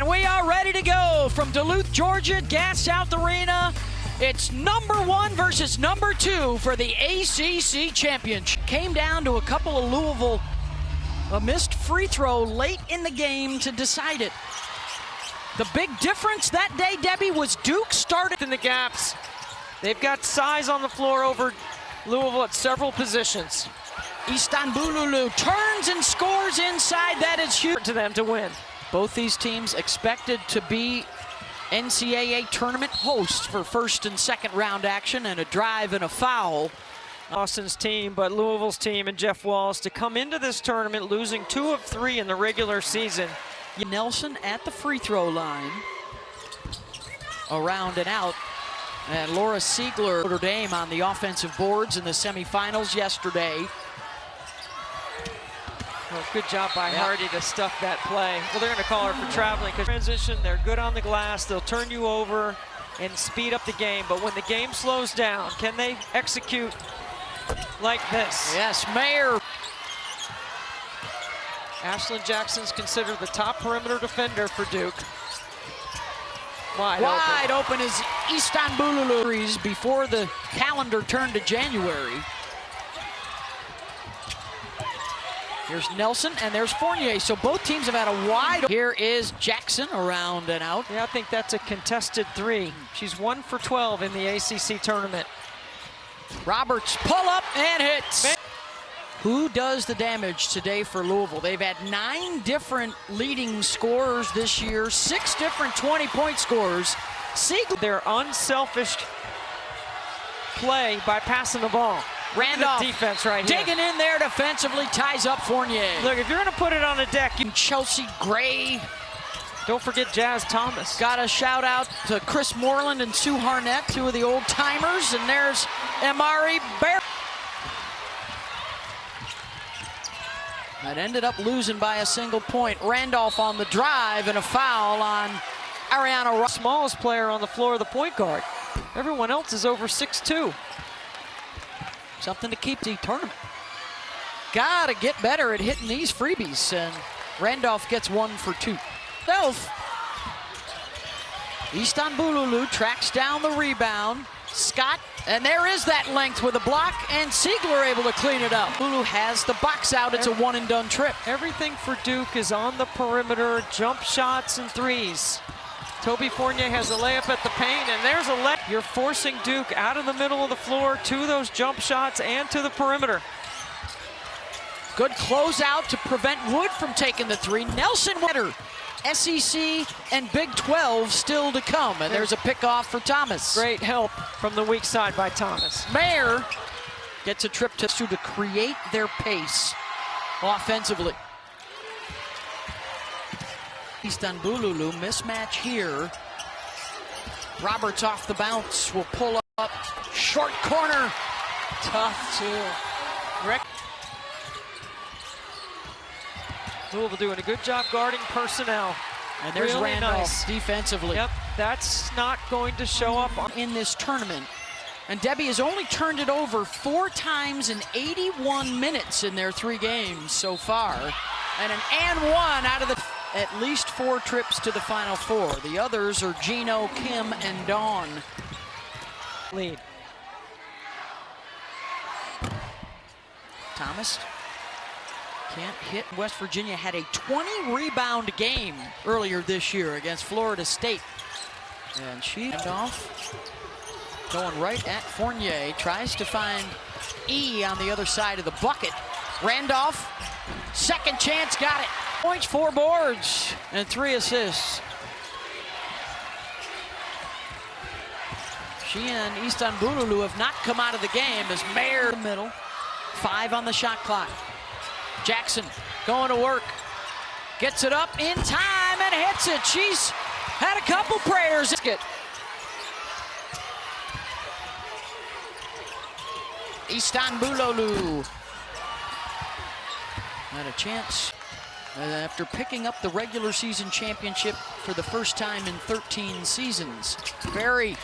we are ready to go from Duluth, Georgia, Gas South Arena. It's #1 versus #2 for the ACC championship. Came down to a couple of Louisville, a missed free throw late in the game to decide it. The big difference that day, Debbie, was Duke started in the gaps. They've got size on the floor over Louisville at several positions. Istanbululu turns and scores inside. That is huge to them to win. Both these teams expected to be NCAA tournament hosts for first and second round action, and a drive and a foul. Austin's team, but Louisville's team and Jeff Walls to come into this tournament losing 2 of 3 in the regular season. Nelson at the free throw line. Around and out. And Laura Siegler, Notre Dame on the offensive boards in the semifinals yesterday. Well, good job by Hardy to stuff that play. Well, they're going to call her for traveling because transition, they're good on the glass. They'll turn you over and speed up the game. But when the game slows down, can they execute like this? Yes, Mayer. Ashlyn Jackson's considered the top perimeter defender for Duke. Wide open is Istanbululu before the calendar turned to January. Here's Nelson, and there's Fournier. So both teams have had a wide. Here is Jackson around and out. Yeah, I think that's a contested 3. She's 1 for 12 in the ACC tournament. Roberts pull up and hits. Who does the damage today for Louisville? They've had 9 different leading scorers this year, 6 different 20-point scorers. Their unselfish play by passing the ball. Randolph defense right here. Digging in there defensively, ties up Fournier. Look, if you're going to put it on the deck, Chelsea Gray. Don't forget Jazz Thomas. Got a shout out to Chris Moreland and Sue Harnett, 2 of the old timers. And there's Amari Bear. That ended up losing by a single point. Randolph on the drive and a foul on Ariana Ross. Smallest player on the floor, the point guard. Everyone else is over 6'2". Something to keep the tournament. Gotta get better at hitting these freebies, and Randolph gets 1 for 2. Elf. Istanbululu tracks down the rebound. Scott, and there is that length with a block, and Siegler able to clean it up. Lulu has the box out. It's a one-and-done trip. Everything for Duke is on the perimeter, jump shots and threes. Toby Fournier has a layup at the paint, and there's a layup. You're forcing Duke out of the middle of the floor to those jump shots and to the perimeter. Good closeout to prevent Wood from taking the 3. Nelson Wetter, SEC and Big 12 still to come, and there's a pickoff for Thomas. Great help from the weak side by Thomas. Mayer gets a trip to create their pace offensively. Istanbululu mismatch here. Roberts off the bounce will pull up. Short corner. Tough too. Louisville doing a good job guarding personnel. And there's really Randolph nice. Defensively. Yep, that's not going to show up in this tournament. And Debbie has only turned it over 4 times in 81 minutes in their 3 games so far. And an and 1 out of the at least 4 trips to the Final Four. The others are Gino, Kim, and Dawn. Lead. Thomas can't hit. West Virginia had a 20-rebound game earlier this year against Florida State. And she off, going right at Fournier. Tries to find E on the other side of the bucket. Randolph, second chance, got it. Points, 4 boards, and 3 assists. She and Istanbululu have not come out of the game as Mayer in the middle. 5 on the shot clock. Jackson going to work. Gets it up in time and hits it. She's had a couple prayers. Istanbululu had a chance after picking up the regular season championship for the first time in 13 seasons. Barry.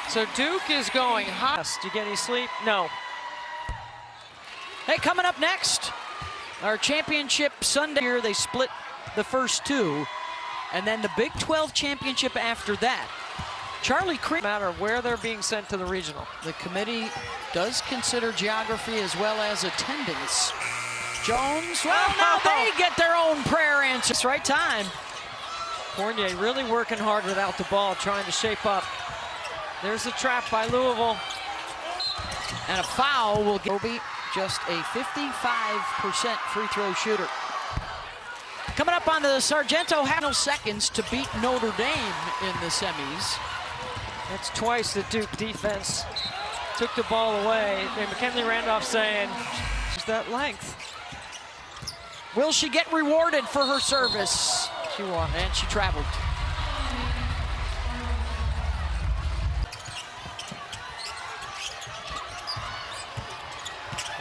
So Duke is going hot. Do you get any sleep? No. Hey, coming up next, our championship Sunday here, they split the first 2. And then the Big 12 championship after that. Charlie Cream. Matter of where they're being sent to the regional. The committee does consider geography as well as attendance. Jones, well, now they get their own prayer answers. Right time. Fournier really working hard without the ball, trying to shape up. There's the trap by Louisville. And a foul will get Obi, just a 55% free throw shooter. Coming up on the Sargento, no seconds to beat Notre Dame in the semis. That's twice the Duke defense took the ball away. And McKinley Randolph saying, "Is that length?" Will she get rewarded for her service? She won. And she traveled.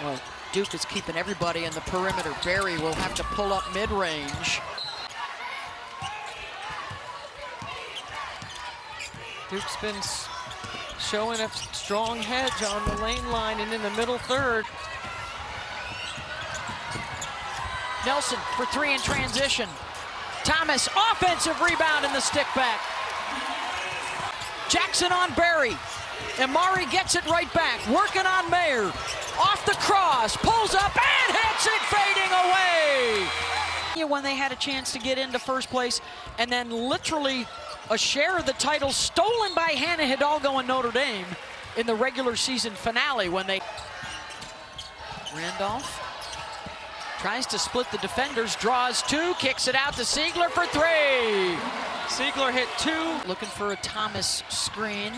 Well, Duke is keeping everybody in the perimeter. Berry will have to pull up mid-range. Duke's been showing a strong hedge on the lane line and in the middle third. Nelson for three in transition. Thomas, offensive rebound in the stick back. Jackson on Berry. Amari gets it right back. Working on Mayer. Off the cross, pulls up and hits it, fading away. When they had a chance to get into first place, and then literally a share of the title stolen by Hannah Hidalgo and Notre Dame in the regular season finale when they... Randolph tries to split the defenders, draws two, kicks it out to Siegler for three. Siegler hit two. Looking for a Thomas screen.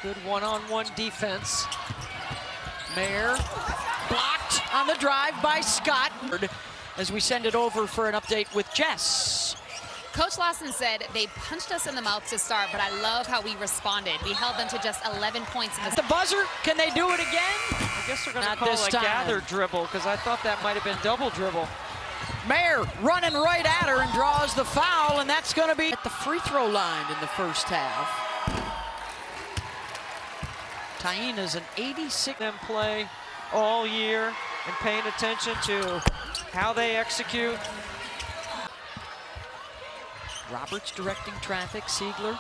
Good one-on-one defense. Mayer blocked on the drive by Scott. As we send it over for an update with Jess. Coach Lawson said they punched us in the mouth to start, but I love how we responded. We held them to just 11 points. In the buzzer, can they do it again? I guess they're going to Not call this a time. gather dribble, because I thought that might have been double dribble. Mayer running right at her and draws the foul, and that's going to be at the free throw line in the first half. Tyene is an 86. Them play all year and paying attention to how they execute. Roberts directing traffic, Siegler.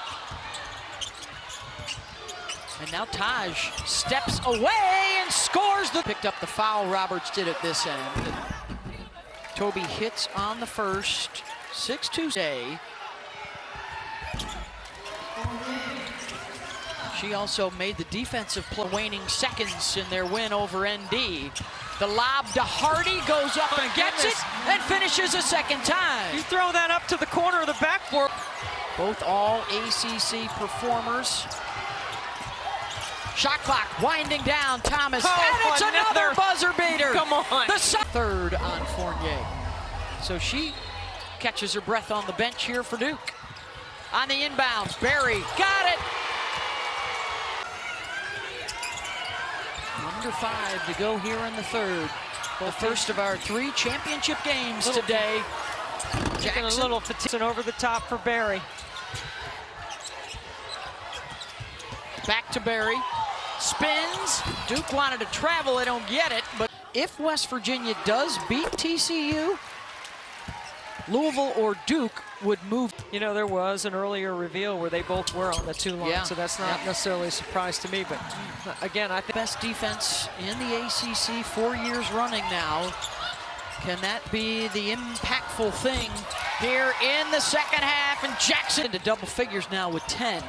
And now Taj steps away and scores the... Picked up the foul Roberts did at this end. Toby hits on the first. 6-2 day. She also made the defensive play, waning seconds in their win over ND. The lob to Hardy goes up and gets it and finishes a second time. You throw that up to the corner of the backboard. Both all ACC performers. Shot clock winding down. Thomas, and it's another buzzer beater. Come on. The third on Fournier. So she catches her breath on the bench here for Duke. On the inbound, Berry got it. Under 5 to go here in the third. The first of our 3 championship games today. Jackson. A little fatigue over the top for Berry. Back to Berry. Spins. Duke wanted to travel. They don't get it. But if West Virginia does beat TCU, Louisville or Duke would move. You know, there was an earlier reveal where they both were on the 2 line, so that's not necessarily a surprise to me. But again, I think best defense in the ACC 4 years running now. Can that be the impactful thing here in the second half? And Jackson into double figures now with 10.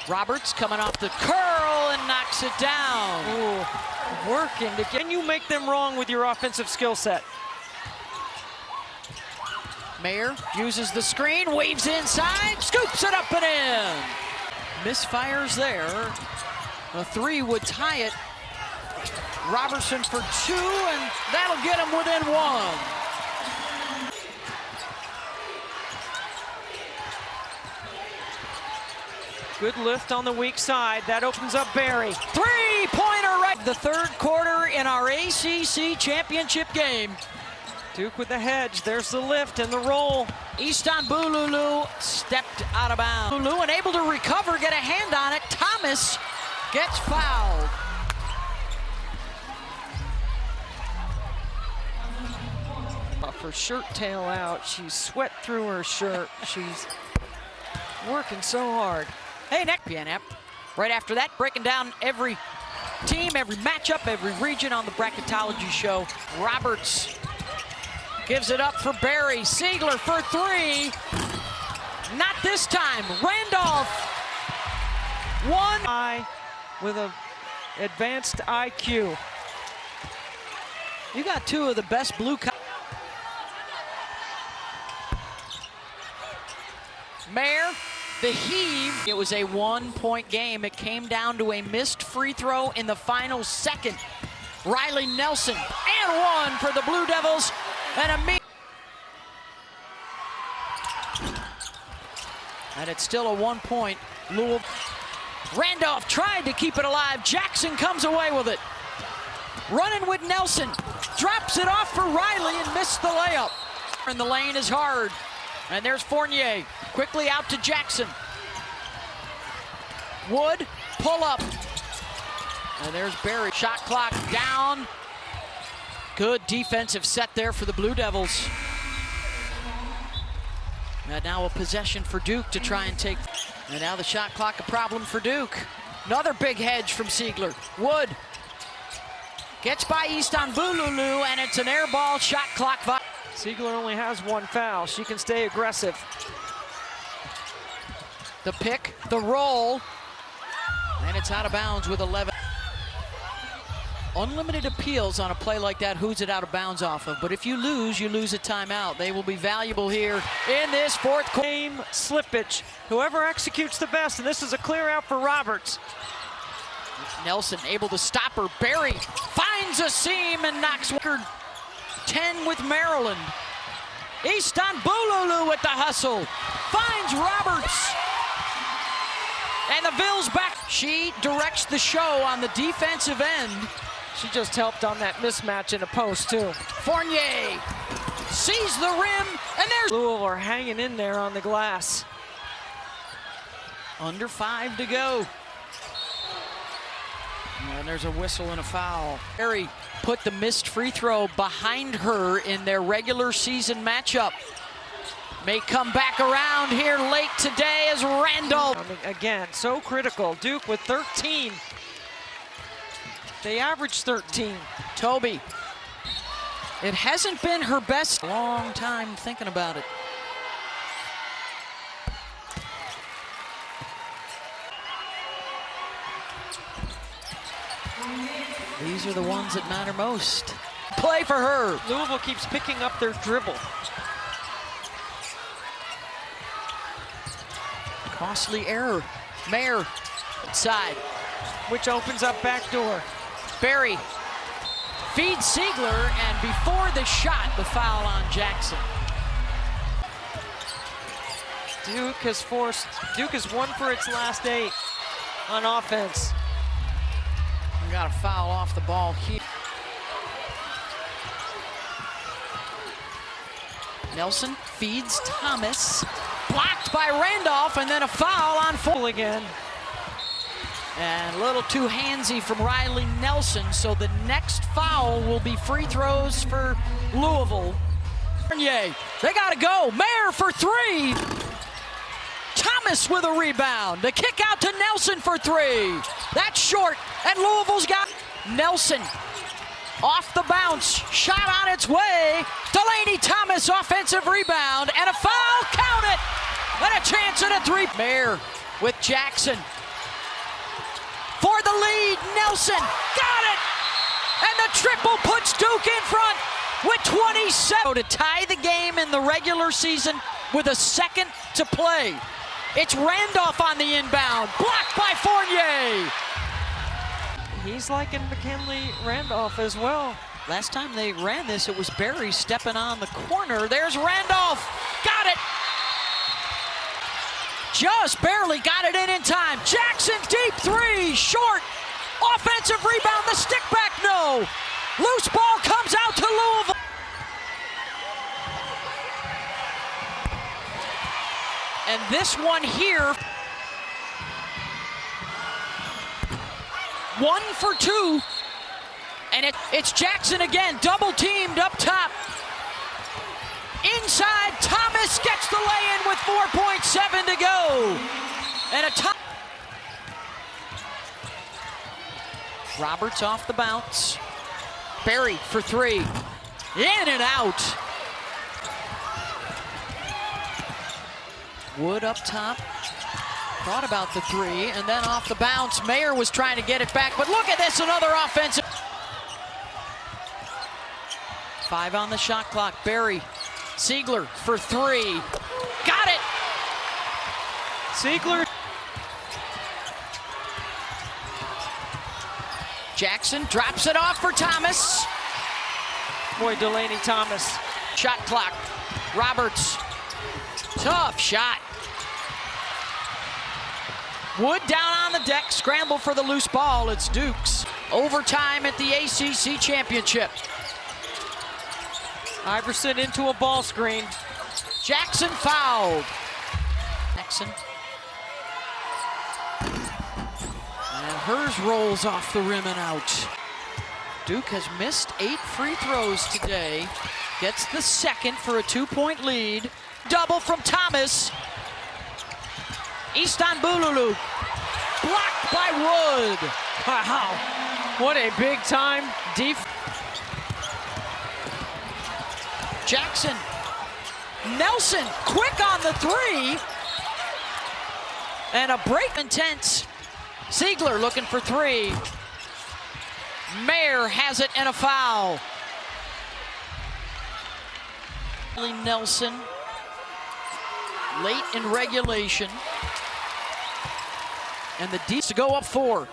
Roberts coming off the curl and knocks it down. Ooh, working to get. Can you make them wrong with your offensive skill set? Mayer uses the screen, weaves inside, scoops it up and in. Misfires there. A 3 would tie it. Robertson for 2, and that'll get him within 1. Good lift on the weak side. That opens up Berry. Three-pointer right. The third quarter in our ACC championship game. Duke with the hedge. There's the lift and the roll. Easton Bululu stepped out of bounds. Bululu unable to recover, get a hand on it. Thomas gets fouled. her shirt tail out. She's sweat through her shirt. She's working so hard. Hey, next PNF. Right after that, breaking down every team, every matchup, every region on the bracketology show. Roberts gives it up for Barry. Siegler for three. Not this time. Randolph. One. With a advanced IQ. You got two of the best blue. Mayer, the heave. It was a 1-point game. It came down to a missed free throw in the final second. Riley Nelson, and one for the Blue Devils. And it's still a 1-point Louisville. Randolph tried to keep it alive. Jackson comes away with it. Running with Nelson. Drops it off for Riley and missed the layup. And the lane is hard. And there's Fournier. Quickly out to Jackson. Wood, pull up. And there's Barry. Shot clock down. Good defensive set there for the Blue Devils. And now a possession for Duke to try and take. And now the shot clock a problem for Duke. Another big hedge from Siegler. Wood gets by East on Bululu, and it's an air ball. Shot clock. Siegler only has one foul. She can stay aggressive. The pick, the roll, and it's out of bounds with 11. Unlimited appeals on a play like that. Who's it out of bounds off of? But if you lose a timeout. They will be valuable here in this fourth quarter. Game slippage. Whoever executes the best, and this is a clear out for Roberts. Nelson able to stop her. Barry finds a seam and knocks record 10 with Maryland. East on Bululu with the hustle. Finds Roberts. And the Vills back. She directs the show on the defensive end. She just helped on that mismatch in the post, too. Fournier sees the rim, and there's Louisville are hanging in there on the glass. Under 5 to go. And there's a whistle and a foul. Barry put the missed free throw behind her in their regular season matchup. May come back around here late today as Randolph. Again, so critical. Duke with 13. They average 13. Toby. It hasn't been her best. Long time thinking about it. These are the ones that matter most. Play for her. Louisville keeps picking up their dribble. Costly error. Mayer inside. Which opens up back door. Barry feeds Siegler, and before the shot, the foul on Jackson. Duke has 1 for its last 8 on offense. We got a foul off the ball here. Nelson feeds Thomas. Blocked by Randolph, and then a foul on full again. And a little too handsy from Riley Nelson, so the next foul will be free throws for Louisville. Fournier, they gotta go. Mayer for 3. Thomas with a rebound. The kick out to Nelson for 3. That's short, and Louisville's got Nelson. Off the bounce, shot on its way. Delaney Thomas, offensive rebound, and a foul, count it! And a chance at a 3. Mayer with Jackson. For the lead, Nelson, got it! And the triple puts Duke in front with 27. To tie the game in the regular season with a second to play. It's Randolph on the inbound, blocked by Fournier. He's liking McKinley Randolph as well. Last time they ran this, it was Barry stepping on the corner. There's Randolph, got it. Just barely got it in time. Jackson, deep 3, short. Offensive rebound, the stick back, no. Loose ball comes out to Louisville. And this one here, 1 for 2. And it's Jackson again, double teamed up top. Inside, Thomas gets the lay-in with 4.7 to go. And a top. Roberts off the bounce. Berry for three. In and out. Wood up top. Thought about the three, and then off the bounce. Mayer was trying to get it back, but look at this, another offensive. 5 on the shot clock. Berry. Siegler for three. Got it! Siegler. Jackson drops it off for Thomas. Boy, Delaney Thomas. Shot clock. Roberts. Tough shot. Wood down on the deck. Scramble for the loose ball. It's Dukes. Overtime at the ACC championship. Iverson into a ball screen. Jackson fouled. Jackson. And hers rolls off the rim and out. Duke has missed 8 free throws today. Gets the second for a 2-point lead. Double from Thomas. Istanbululu. Blocked by Wood. Wow. What a big time defense. Jackson. Nelson quick on the three. And a break intense. Siegler looking for three. Mayer has it and a foul. Nelson late in regulation. And the D to go up 4.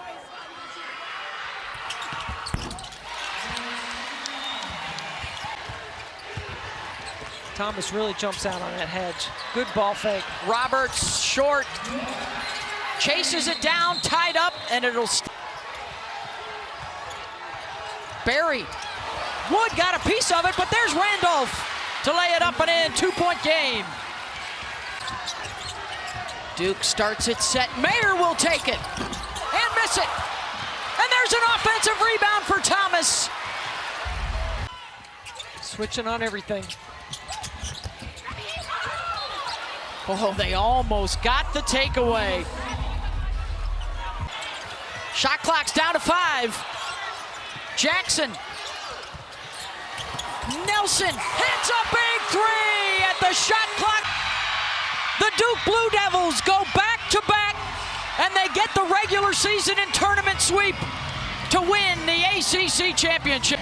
Thomas really jumps out on that hedge. Good ball fake. Roberts short. Chases it down, tied up, and it'll. Berry. Wood got a piece of it, but there's Randolph to lay it up and in. 2-point game. Duke starts it set. Mayer will take it and miss it. And there's an offensive rebound for Thomas. Switching on everything. Oh, they almost got the takeaway. Shot clock's down to 5. Jackson. Nelson hits a big three at the shot clock. The Duke Blue Devils go back-to-back, and they get the regular season and tournament sweep to win the ACC championship.